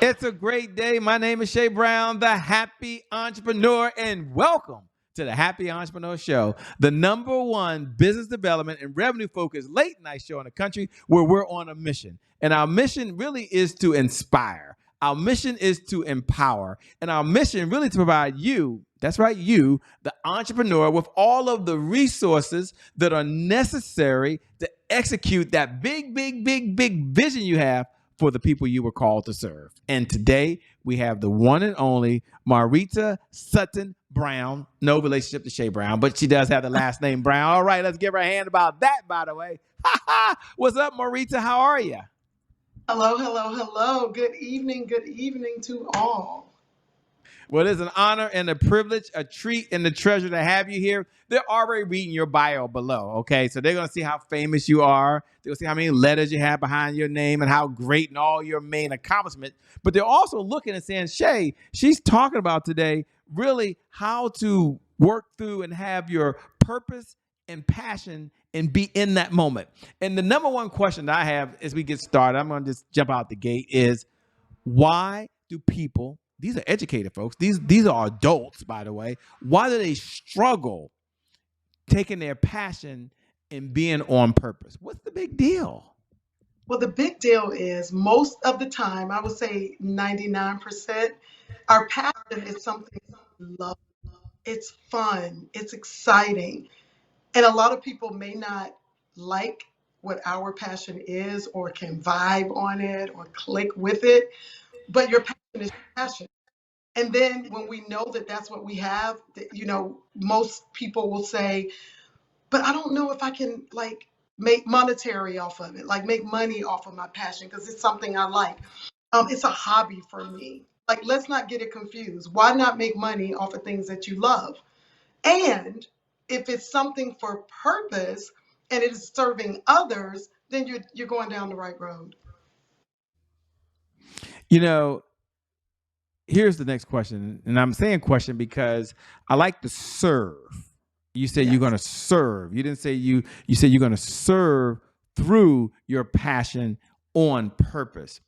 It's a great day. My name is Shay Brown, the happy entrepreneur, and welcome to the Happy Entrepreneur Show, the number one business development and revenue focused late night show in the country where we're on a mission. And our mission really is to inspire. Our mission is to empower. And our mission really to provide you, that's right, you, the entrepreneur, with all of the resources that are necessary to execute that big vision you have for the people you were called to serve. And today we have the one and only Maurita Sutton-Brown. No relationship to Shay Brown, but she does have the last name Brown. All right, let's give her a hand about that, by the way. What's up, Maurita? How are you? Hello, hello, hello. Good evening to all. Well, it is an honor and a privilege, a treat and a treasure to have you here. They're already reading your bio below, okay? So they're going to see how famous you are. They'll see how many letters you have behind your name and how great and all your main accomplishments. But they're also looking and saying, Shay, she's talking about today really how to work through and have your purpose and passion and be in that moment. And the number one question that I have as we get started, I'm going to just jump out the gate, is why do people, these are educated folks, these are adults, by the way, why do they struggle taking their passion and being on purpose? What's the big deal? Well, the big deal is most of the time, I would say 99%, our passion is something we love. It's fun, it's exciting. And a lot of people may not like what our passion is or can vibe on it or click with it, but your passion is your passion. And then when we know that that's what we have, most people will say, but I don't know if I can like make monetary off of it, like make money off of my passion because it's something I like. It's a hobby for me. Like, let's not get it confused. Why not make money off of things that you love? And if it's something for purpose and it is serving others, then you're going down the right road. You know, here's the next question. And I'm saying question because I like to serve. You said you're going to Yes. serve. You didn't say you said you're going to serve through your passion on purpose.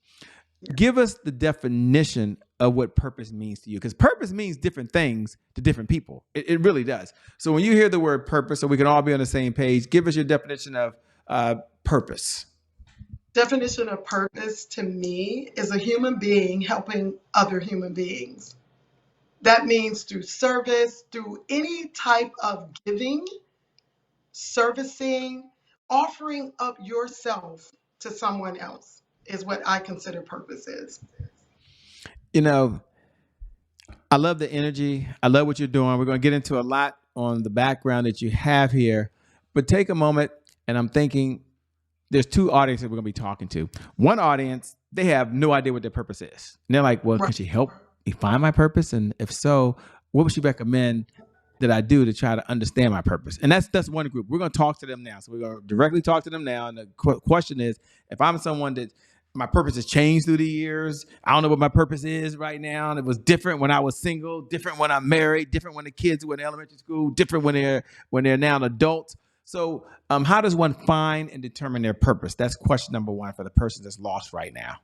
Yes. Give us the definition of what purpose means to you, because purpose means different things to different people. It really does. So when you hear the word purpose, so we can all be on the same page, give us your definition of purpose. Definition of purpose to me is a human being helping other human beings. That means through service, through any type of giving, servicing, offering up yourself to someone else is what I consider purpose is. You know, I love the energy. I love what you're doing. We're going to get into a lot on the background that you have here, but take a moment. And I'm thinking there's two audiences we're going to be talking to. One audience, they have no idea what their purpose is. And they're like, well, Right. can she help me find my purpose? And if so, what would she recommend that I do to try to understand my purpose? And that's one group. We're going to talk to them now. So we're going to directly talk to them now. And the question is, if I'm someone that my purpose has changed through the years, I don't know what my purpose is right now. And it was different when I was single, different when I'm married, different when the kids were in elementary school, different when they're now adults. So how does one find and determine their purpose? That's question number one for the person that's lost right now.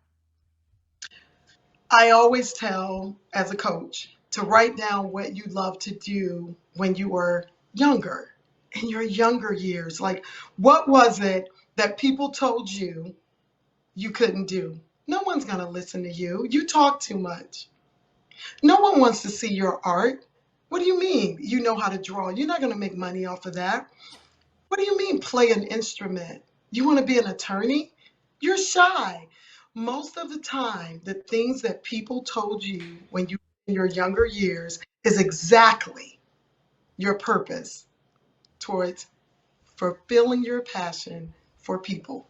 I always tell as a coach to write down what you love to do when you were younger, in your younger years. Like, what was it that people told you you couldn't do? No one's going to listen to you. You talk too much. No one wants to see your art. What do you mean you know how to draw? You're not going to make money off of that. What do you mean play an instrument? You want to be an attorney? You're shy. Most of the time, the things that people told you when you were in your younger years is exactly your purpose towards fulfilling your passion for people.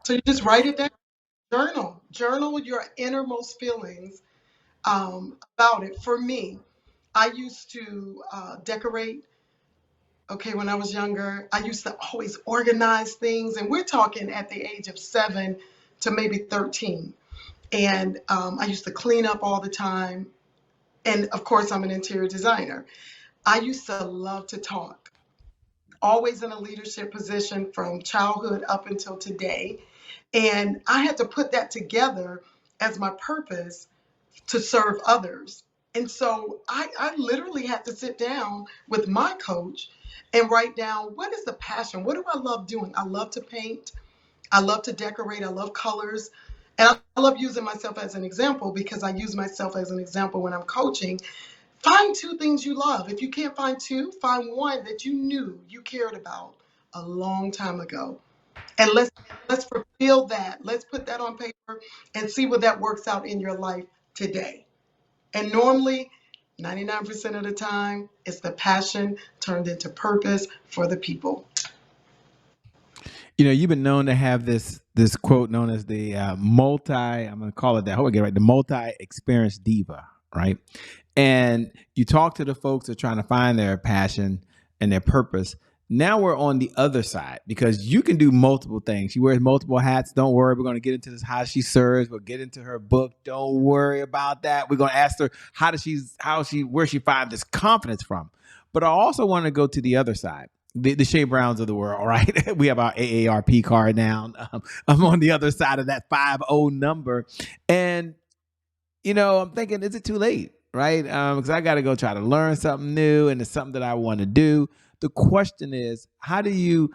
So you just write it down, journal your innermost feelings about it. For me, I used to decorate. Okay, when I was younger, I used to always organize things, and we're talking at the age of 7 to maybe 13. And I used to clean up all the time. And of course, I'm an interior designer. I used to love to talk, always in a leadership position from childhood up until today. And I had to put that together as my purpose to serve others. And so I literally had to sit down with my coach and write down, what is the passion? What do I love doing? I love to paint. I love to decorate. I love colors. And I love using myself as an example because I use myself as an example when I'm coaching. Find two things you love. If you can't find two, find one that you knew you cared about a long time ago. And let's fulfill that. Let's put that on paper and see what that works out in your life today. And normally, 99% of the time, it's the passion turned into purpose for the people. You know, you've been known to have this quote known as the multi. I'm going to call it that. Hope I get it right. The multi-experience diva, right? And you talk to the folks that are trying to find their passion and their purpose. Now we're on the other side because you can do multiple things. She wears multiple hats. Don't worry. We're going to get into this how she serves. We'll get into her book. Don't worry about that. We're going to ask her where she find this confidence from. But I also want to go to the other side. The Shay Browns of the world, right? We have our AARP card now. I'm on the other side of that 50 number. And, you know, I'm thinking, is it too late? Right? Because I got to go try to learn something new and it's something that I want to do. The question is, what do you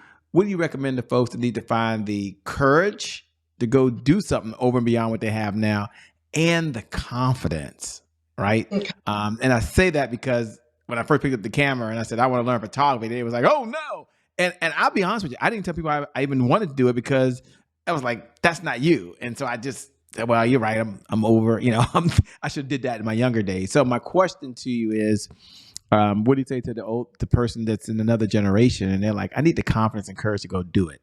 recommend to folks that need to find the courage to go do something over and beyond what they have now and the confidence, right? Okay. And I say that because when I first picked up the camera and I said, I want to learn photography, they was like, oh no. And I'll be honest with you, I didn't tell people I even wanted to do it because I was like, that's not you. And so I just said, well, you're right. I'm over, you know, I should have did that in my younger days. So my question to you is, what do you say to the person that's in another generation and they're like, I need the confidence and courage to go do it?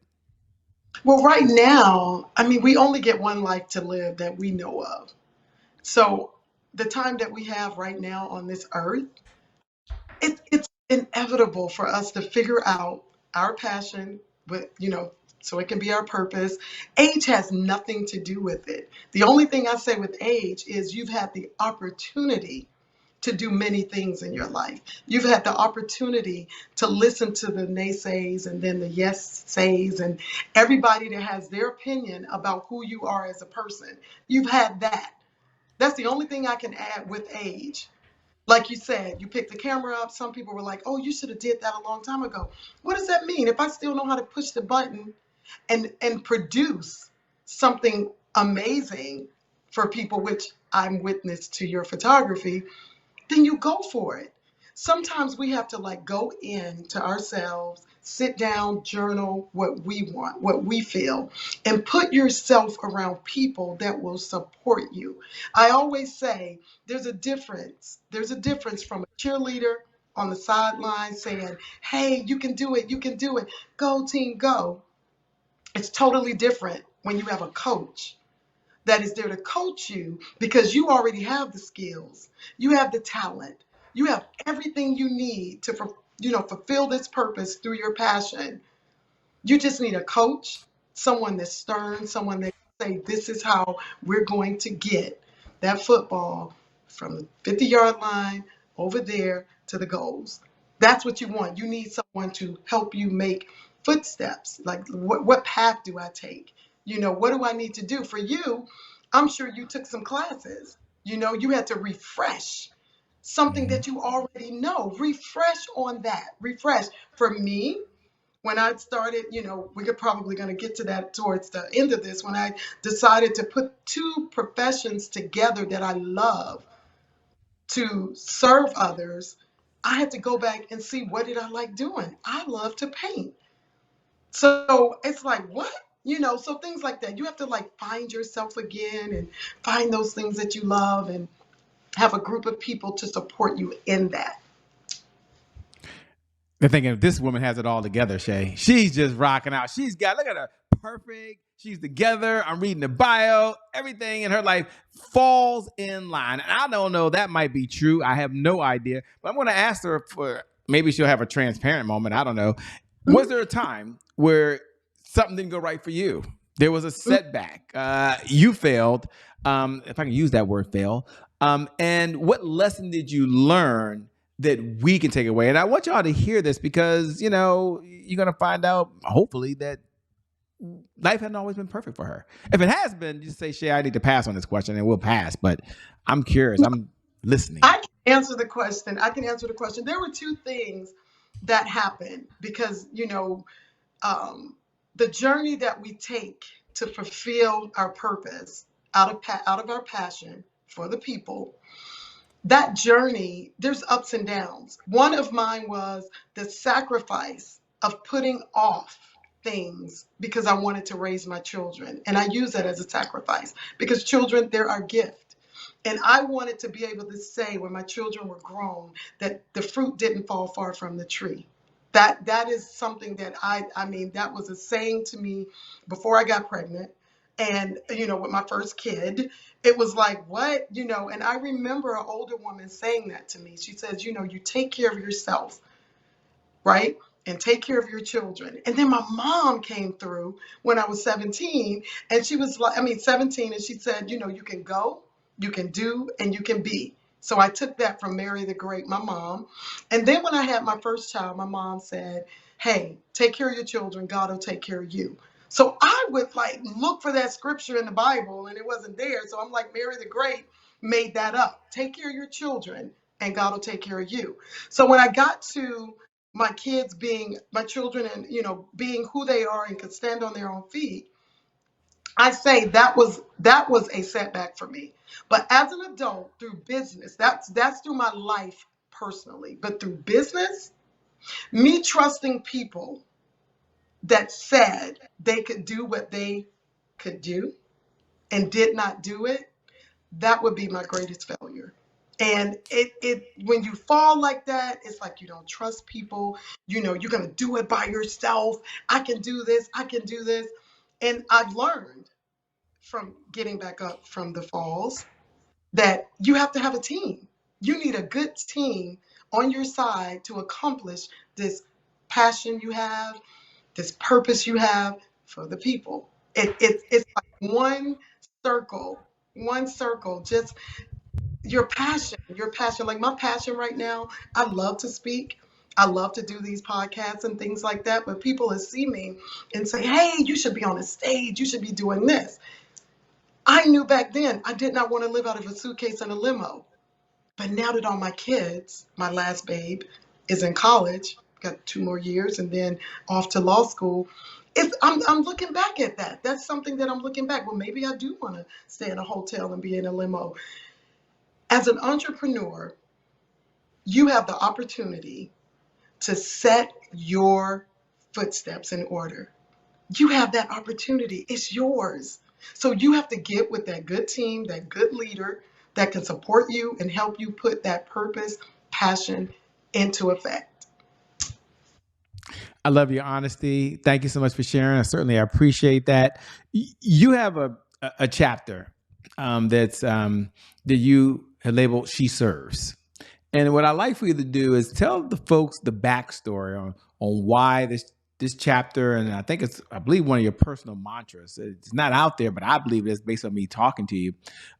Well, right now, I mean, we only get one life to live that we know of. So the time that we have right now on this earth, it's inevitable for us to figure out our passion with, so it can be our purpose. Age has nothing to do with it. The only thing I say with age is you've had the opportunity to do many things in your life. You've had the opportunity to listen to the naysays and then the yes says and everybody that has their opinion about who you are as a person. You've had that. That's the only thing I can add with age. Like you said, you picked the camera up. Some people were like, oh, you should have did that a long time ago. What does that mean? If I still know how to push the button and produce something amazing for people, which I'm witness to your photography, then you go for it. Sometimes we have to like go into ourselves, sit down, journal what we want, what we feel, and put yourself around people that will support you. I always say there's a difference. There's a difference from a cheerleader on the sideline saying, hey, you can do it, you can do it, go team, go. It's totally different when you have a coach that is there to coach you because you already have the skills, you have the talent, you have everything you need to fulfill this purpose through your passion. You just need a coach, someone that's stern, someone that can say, this is how we're going to get that football from the 50-yard line over there to the goals. That's what you want. You need someone to help you make footsteps. Like, what path do I take? What do I need to do? For you, I'm sure you took some classes. You had to refresh something Mm-hmm. that you already know. Refresh on that. Refresh. For me, when I started, we're probably going to get to that towards the end of this, when I decided to put two professions together that I love to serve others, I had to go back and see, what did I like doing? I love to paint. So it's like, what? So things like that. You have to like find yourself again and find those things that you love and have a group of people to support you in that. They're thinking this woman has it all together, Shay. She's just rocking out. Look at her, perfect. She's together. I'm reading the bio. Everything in her life falls in line. And I don't know, that might be true. I have no idea. But I'm going to ask her for, maybe she'll have a transparent moment. I don't know. Was there a time where something didn't go right for you? There was a setback. You failed. If I can use that word, fail. And what lesson did you learn that we can take away? And I want y'all to hear this because, you're going to find out, hopefully, that life hasn't always been perfect for her. If it has been, just say, Shay, I need to pass on this question, and we'll pass. But I'm curious. I'm listening. I can answer the question. I can answer the question. There were two things that happened because, um, the journey that we take to fulfill our purpose out of our passion for the people, that journey, there's ups and downs. One of mine was the sacrifice of putting off things because I wanted to raise my children. And I use that as a sacrifice because children, they're our gift. And I wanted to be able to say when my children were grown that the fruit didn't fall far from the tree. That is something that I mean, that was a saying to me before I got pregnant. And, with my first kid, it was like, what? And I remember an older woman saying that to me. She says, you take care of yourself, right? And take care of your children. And then my mom came through when I was 17, and she was like, 17, and she said, you can go, you can do, and you can be. So I took that from Mary the Great, my mom. And then when I had my first child, my mom said, hey, take care of your children, God will take care of you. So I would like look for that scripture in the Bible, and it wasn't there. So I'm like, Mary the Great made that up. Take care of your children, and God will take care of you. So when I got to my kids being my children and being who they are and could stand on their own feet, I say that was a setback for me. But as an adult, through business, that's through my life personally, but through business, me trusting people that said they could do what they could do and did not do it, that would be my greatest failure. And it when you fall like that, it's like you don't trust people. You're gonna do it by yourself. I can do this. I can do this. And I've learned from getting back up from the falls that you have to have a team. You need a good team on your side to accomplish this passion you have, this purpose you have for the people. It's like one circle, just your passion. Like my passion right now, I love to speak. I love to do these podcasts and things like that. But people will see me and say, hey, you should be on a stage. You should be doing this. I knew back then I did not want to live out of a suitcase and a limo. But now that all my kids, my last babe, is in college, got 2 more years, and then off to law school. I'm looking back at that. That's something that I'm looking back. Well, maybe I do want to stay in a hotel and be in a limo. As an entrepreneur, you have the opportunity to set your footsteps in order. You have that opportunity. It's yours. So you have to get with that good team, that good leader that can support you and help you put that purpose, passion into effect. I love your honesty. Thank you so much for sharing. I certainly appreciate that. You have a chapter that you have labeled "She Serves," and what I like for you to do is tell the folks the backstory on why this chapter, and I believe one of your personal mantras. It's not out there, but I believe it's based on me talking to you.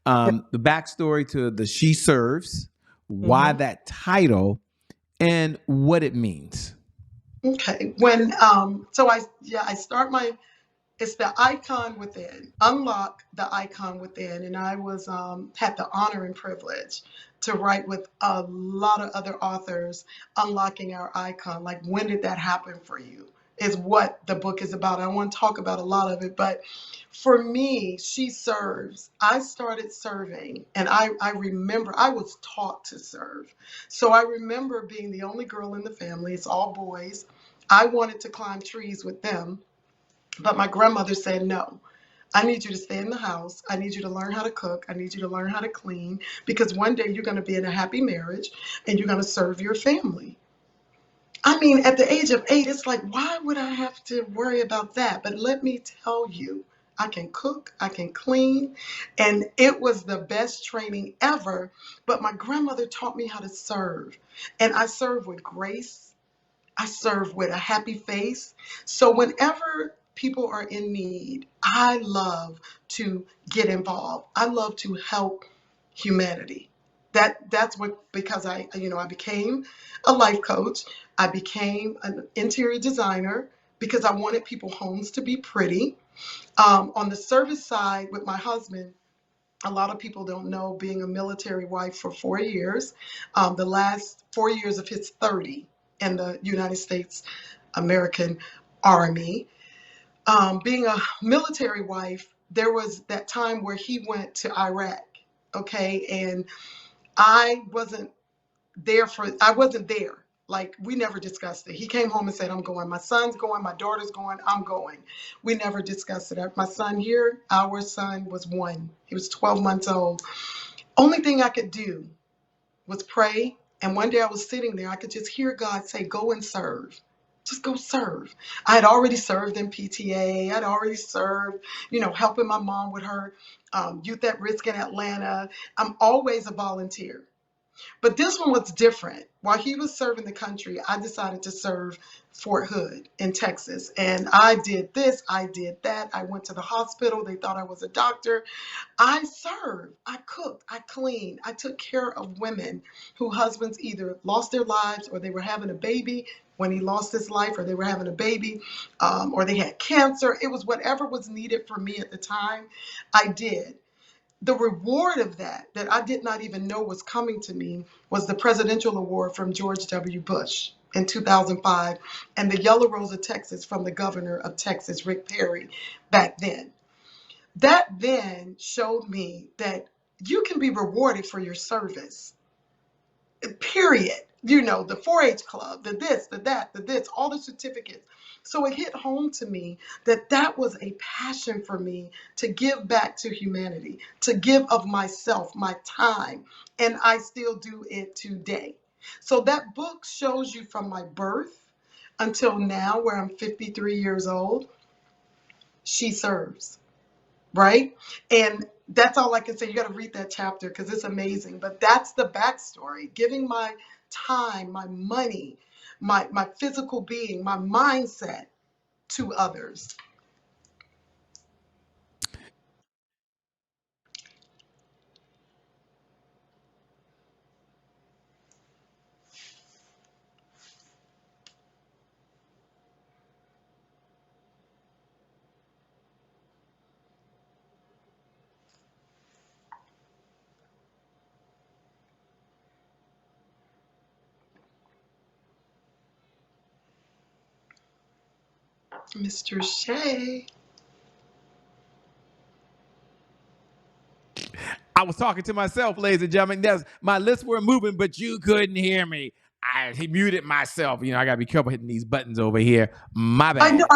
The backstory to the "She Serves," why Mhm. that title, and what it means. Okay. I start my it's the icon within. Unlock the icon within. And I was had the honor and privilege to write with a lot of other authors, unlocking our icon. Like, when did that happen for you? Is what the book is about. I want to talk about a lot of it, but for me, she serves. I started serving, and I remember I was taught to serve. So I remember being the only girl in the family. It's all boys. I wanted to climb trees with them, but my grandmother said, no, I need you to stay in the house. I need you to learn how to cook. I need you to learn how to clean because one day you're going to be in a happy marriage and you're going to serve your family. I mean, at the age of 8, it's like, why would I have to worry about that? But let me tell you, I can cook, I can clean, and it was the best training ever. But my grandmother taught me how to serve, and I serve with grace. I serve with a happy face. So whenever people are in need, I love to get involved. I love to help humanity. That's what because I became a life coach. I became an interior designer because I wanted people's homes to be pretty. On the service side with my husband, a lot of people don't know, being a military wife for 4 years, the last 4 years of his 30 in the United States American Army. Being a military wife, there was that time where he went to Iraq, okay, and I wasn't I wasn't there. Like, we never discussed it. He came home and said, I'm going. My son's going. My daughter's going. I'm going. We never discussed it. My son here, our son was 1. He was 12 months old. Only thing I could do was pray. And one day I was sitting there, I could just hear God say, go and serve. Just go serve. I had already served in PTA. I'd already served, helping my mom with her youth at risk in Atlanta. I'm always a volunteer. But this one was different. While he was serving the country, I decided to serve Fort Hood in Texas. And I did this, I did that. I went to the hospital. They thought I was a doctor. I served, I cooked, I cleaned, I took care of women whose husbands either lost their lives or they were having a baby when he lost his life, or they were having a baby, or they had cancer. It was whatever was needed for me at the time, I did. The reward of that I did not even know was coming to me, was the presidential award from George W. Bush in 2005 and the Yellow Rose of Texas from the governor of Texas, Rick Perry, back then. That then showed me that you can be rewarded for your service, period. The 4-H club, the this, the that, the this, all the certificates. So it hit home to me that that was a passion for me, to give back to humanity, to give of myself, my time, and I still do it today. So that book shows you from my birth until now, where I'm 53 years old, she serves. Right? And that's all I can say. You got to read that chapter because it's amazing. But that's the backstory, giving my time, my money, my physical being, my mindset to others. Mr. Shea. I was talking to myself, ladies and gentlemen. My lips were moving, but you couldn't hear me. He muted myself. I got to be careful hitting these buttons over here. My I know,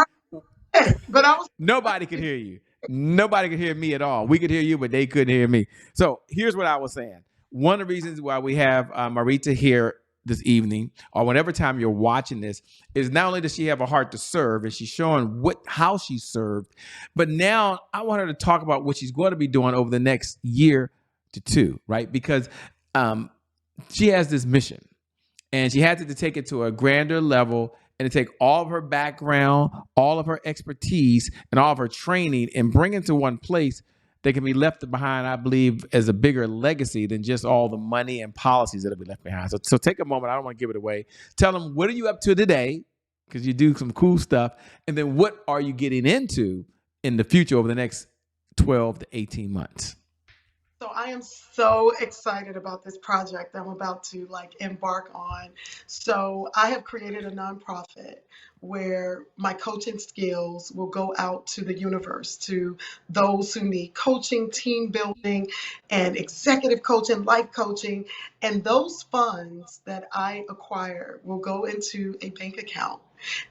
bad. but I was. Nobody could hear you. Nobody could hear me at all. We could hear you, but they couldn't hear me. So here's what I was saying. One of the reasons why we have Maurita here this evening, or whenever time you're watching this, is not only does she have a heart to serve, and she's showing how she served, but now I want her to talk about what she's going to be doing over the next year to two, right? Because she has this mission, and she had to take it to a grander level and to take all of her background, all of her expertise, and all of her training and bring it to one place that can be left behind, I believe, as a bigger legacy than just all the money and policies that have been left behind. So take a moment. I don't want to give it away. Tell them, what are you up to today? Because you do some cool stuff. And then what are you getting into in the future over the next 12 to 18 months? So I am so excited about this project I'm about to embark on. So I have created a nonprofit where my coaching skills will go out to the universe, to those who need coaching, team building, and executive coaching, life coaching. And those funds that I acquire will go into a bank account.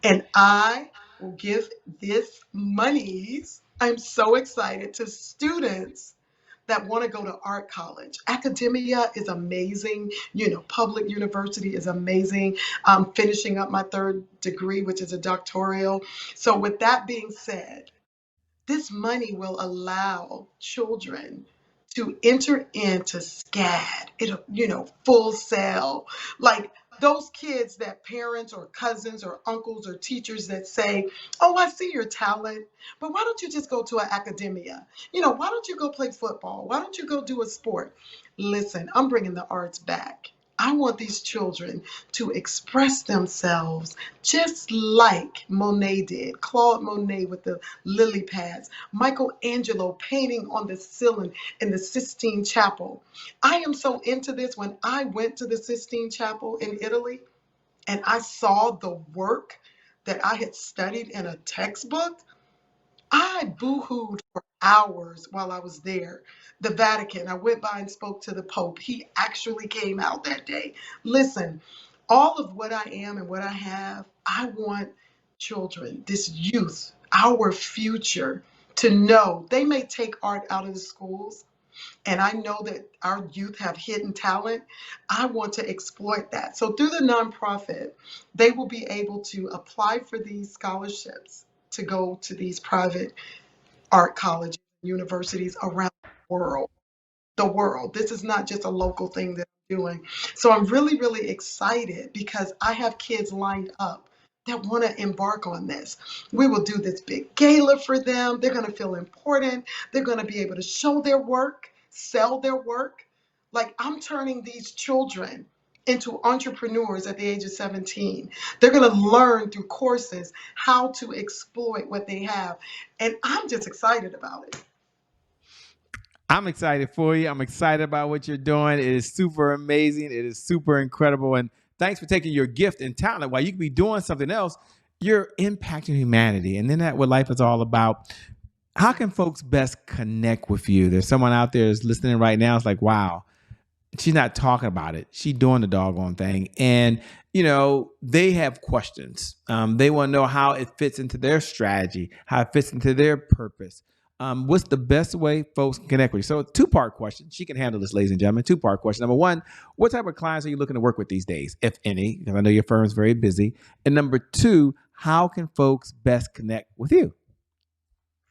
And I will give this monies, I'm so excited, to students that want to go to art college. Academia is amazing. Public university is amazing. I'm finishing up my third degree, which is a doctoral. So with that being said, this money will allow children to enter into SCAD, full sail. Like those kids that parents or cousins or uncles or teachers that say, oh, I see your talent, but why don't you just go to an academia? Why don't you go play football? Why don't you go do a sport? Listen, I'm bringing the arts back. I want these children to express themselves just like Monet did. Claude Monet with the lily pads, Michelangelo painting on the ceiling in the Sistine Chapel. I am so into this. When I went to the Sistine Chapel in Italy and I saw the work that I had studied in a textbook, I boohooed for hours while I was there. The Vatican, I went by and spoke to the Pope. He actually came out that day. Listen, all of what I am and what I have, I want children, this youth, our future, to know they may take art out of the schools. And I know that our youth have hidden talent. I want to exploit that. So through the nonprofit, they will be able to apply for these scholarships to go to these private art colleges, universities around the world. The world. This is not just a local thing that I'm doing. So I'm really, really excited because I have kids lined up that want to embark on this. We will do this big gala for them. They're going to feel important. They're going to be able to show their work, sell their work. Like I'm turning these children into entrepreneurs at the age of 17. They're going to learn through courses how to exploit what they have. And I'm just excited about it. I'm excited for you. I'm excited about what you're doing. It is super amazing. It is super incredible. And thanks for taking your gift and talent. While you could be doing something else, you're impacting humanity. And then that's what life is all about. How can folks best connect with you? There's someone out there that's listening right now. It's like, wow, she's not talking about it. She's doing the doggone thing. And, they have questions. They want to know how it fits into their strategy, how it fits into their purpose. What's the best way folks can connect with you? So a two-part question. She can handle this, ladies and gentlemen. Two-part question. Number one, what type of clients are you looking to work with these days, if any? Because I know your firm is very busy. And number two, how can folks best connect with you?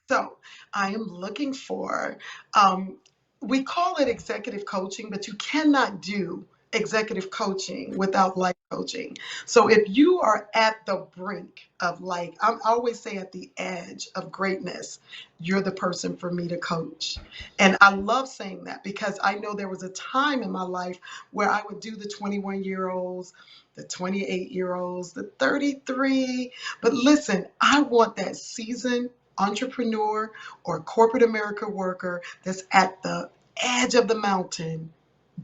So I am looking for, um, we call it executive coaching, but you cannot do executive coaching without life coaching. So if you are at the brink of like, I always say at the edge of greatness, you're the person for me to coach. And I love saying that because I know there was a time in my life where I would do the 21-year-olds, the 28-year-olds, the 33. But listen, I want that seasoned entrepreneur or corporate America worker that's at the edge of the mountain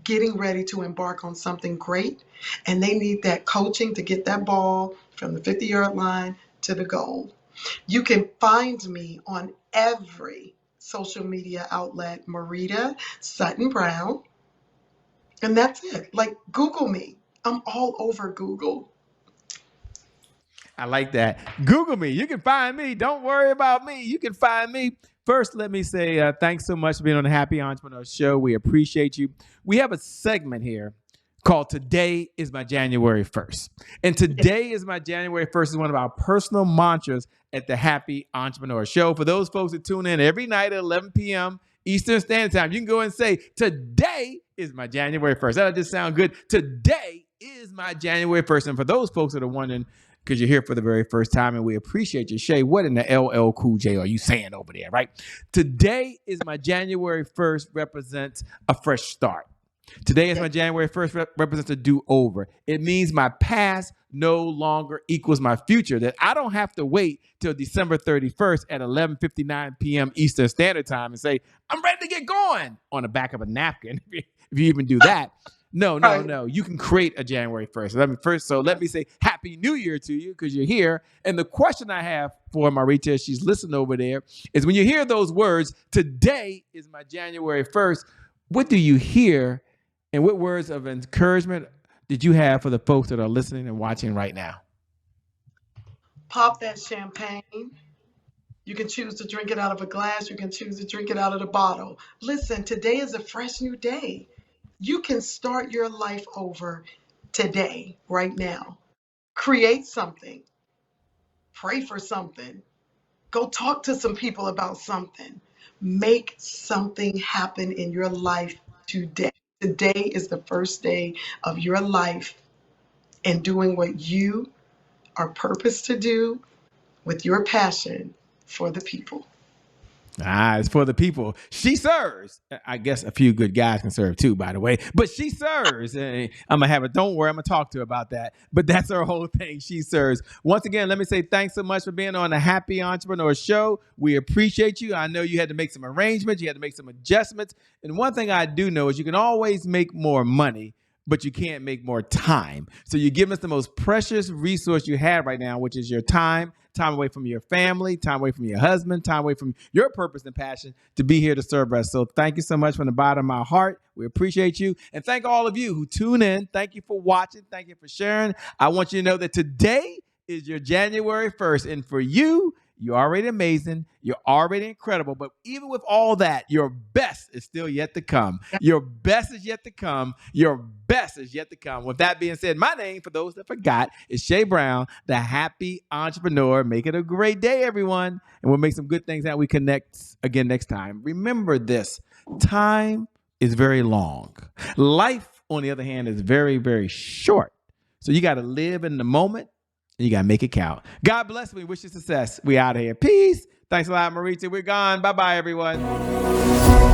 getting ready to embark on something great. And they need that coaching to get that ball from the 50-yard line to the goal. You can find me on every social media outlet, Maurita Sutton-Brown. And that's it. Like, Google me. I'm all over Google. I like that. Google me. You can find me. Don't worry about me. You can find me. First, let me say thanks so much for being on the Happy Entrepreneur Show. We appreciate you. We have a segment here called Today is My January 1st. And today is my January 1st is one of our personal mantras at the Happy Entrepreneur Show. For those folks that tune in every night at 11 p.m. Eastern Standard Time, you can go and say, today is my January 1st. That'll just sound good. Today is my January 1st. And for those folks that are wondering, because you're here for the very first time and we appreciate you. Shay, what in the LL Cool J are you saying over there, right? Today is my January 1st represents a fresh start. Today is my January 1st represents a do-over. It means my past no longer equals my future, that I don't have to wait till December 31st at 11:59 p.m. Eastern Standard Time and say, I'm ready to get going on the back of a napkin, if you even do that. No. You can create a January 1st. So let me say Happy New Year to you because you're here. And the question I have for Maurita, she's listening over there, is when you hear those words, today is my January 1st, what do you hear and what words of encouragement did you have for the folks that are listening and watching right now? Pop that champagne. You can choose to drink it out of a glass. You can choose to drink it out of the bottle. Listen, today is a fresh new day. You can start your life over today, right now. Create something, pray for something, go talk to some people about something. Make something happen in your life today. Today is the first day of your life and doing what you are purposed to do with your passion for the people. It's for the people. She serves. I guess a few good guys can serve too, by the way. But she serves. I'm going to have it. Don't worry. I'm going to talk to her about that. But that's her whole thing. She serves. Once again, let me say thanks so much for being on the Happy Entrepreneur Show. We appreciate you. I know you had to make some arrangements. You had to make some adjustments. And one thing I do know is you can always make more money, but you can't make more time. So you're giving us the most precious resource you have right now, which is your time away from your family, time away from your husband, time away from your purpose and passion to be here to serve us. So thank you so much from the bottom of my heart. We appreciate you. And thank all of you who tune in. Thank you for watching. Thank you for sharing. I want you to know that today is your January 1st. And for you, you're already amazing. You're already incredible. But even with all that, your best is still yet to come. Your best is yet to come. Your best is yet to come. With that being said, my name, for those that forgot, is Shay Brown, the Happy Entrepreneur. Make it a great day, everyone. And we'll make some good things that we connect again next time. Remember this, time is very long. Life, on the other hand, is very, very short. So you got to live in the moment. You got to make it count. God bless. We wish you success. We out of here. Peace. Thanks a lot, Maurita. We're gone. Bye-bye, everyone.